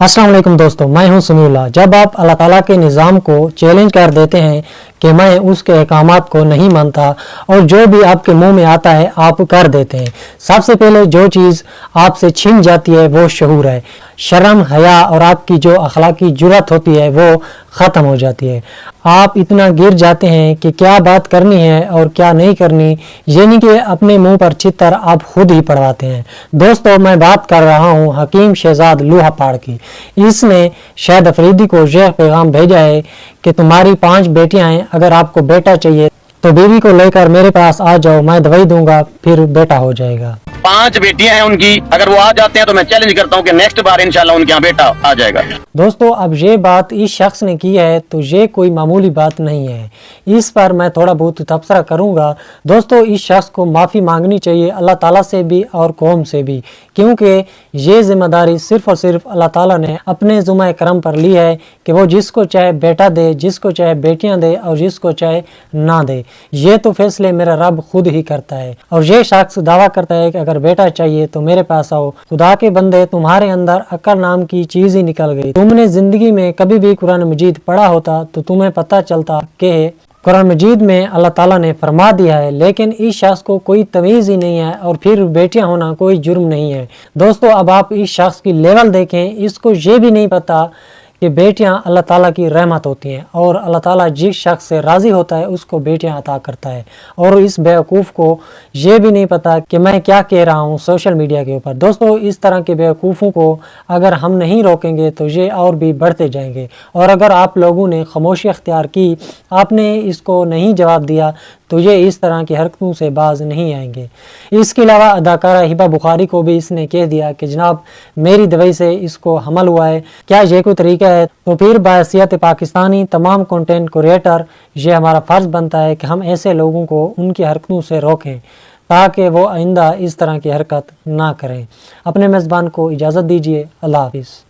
अस्सलाम वालेकुम दोस्तों, मैं हूं समीउल्लाह। जब आप अल्लाह ताला के निज़ाम को चैलेंज कर देते हैं कि मैं उसके अहकामात को नहीं मानता और जो भी आपके मुंह में आता है आप कर देते हैं, सबसे पहले जो चीज़ आपसे छिन जाती है वो शऊर है। शर्म, हया और आपकी जो अखलाकी जुर्रत होती है वो ख़त्म हो जाती है। आप इतना गिर जाते हैं कि क्या बात करनी है और क्या नहीं करनी, यानी कि अपने मुंह पर चित्तर आप खुद ही पढ़वाते हैं। दोस्तों, मैं बात कर रहा हूँ हकीम शहजाद लोहापाड़ की। इसने शाहिद अफरीदी को यह पैगाम भेजा है कि तुम्हारी 5 बेटियां हैं, अगर आपको बेटा चाहिए तो बीवी को लेकर मेरे पास आ जाओ, मैं दवाई दूंगा, फिर बेटा हो जाएगा। 5 बेटियां हैं उनकी, अगर वो आ जाते हैं तो मैं चैलेंज करता हूं कि नेक्स्ट बार इंशाल्लाह उनके यहाँ बेटा आ जाएगा। दोस्तों, अब ये बात इस शख्स ने की है तो ये कोई मामूली बात नहीं है। इस पर मैं थोड़ा बहुत तबसरा करूंगा। दोस्तों, इस शख्स को माफ़ी मांगनी चाहिए अल्लाह ताला से भी और कौम से भी, क्योंकि ये जिम्मेदारी सिर्फ़ और सिर्फ अल्लाह ताला ने अपने ज़ुम्मा करम पर ली है कि वो जिसको चाहे बेटा दे, जिसको चाहे बेटियां दे और जिसको चाहे ना दे। ये तो फैसले मेरा रब खुद ही करता है। और ये शख्स दावा करता है कि अगर बेटा चाहिए तो मेरे पास आओ। खुदा के बंदे, तुम्हारे अंदर अक्ल नाम की चीज़ ही निकल गई। तुमने ज़िंदगी में कभी भी कुरान मजीद पढ़ा होता तो तुम्हें पता चलता कि कुरान मजीद में अल्लाह ताला ने फरमा दिया है, लेकिन इस शख्स को कोई तमीज़ ही नहीं है और फिर बेटियां होना कोई जुर्म नहीं है। दोस्तों, अब आप इस शख्स की लेवल देखें, इसको ये भी नहीं पता कि बेटियां अल्लाह ताला की रहमत होती हैं और अल्लाह ताला जिस शख्स से राज़ी होता है उसको बेटियां अता करता है। और इस बेवकूफ़ को ये भी नहीं पता कि मैं क्या कह रहा हूँ सोशल मीडिया के ऊपर। दोस्तों, इस तरह के बेवकूफ़ों को अगर हम नहीं रोकेंगे तो ये और भी बढ़ते जाएंगे। और अगर आप लोगों ने खामोशी अख्तियार की, आपने इसको नहीं जवाब दिया, तो ये इस तरह की हरकतों से बाज नहीं आएंगे। इसके अलावा अदाकारा हिबा बुखारी को भी इसने कह दिया कि जनाब मेरी दवाई से इसको हमल हुआ है, क्या ये कोई तरीका है? तो फिर बाहसियत पाकिस्तानी तमाम कंटेंट क्रिएटर, ये हमारा फ़र्ज़ बनता है कि हम ऐसे लोगों को उनकी हरकतों से रोकें ताकि वो आइंदा इस तरह की हरकत ना करें। अपने मेज़बान को इजाज़त दीजिए। अल्लाह हाफ़िज़।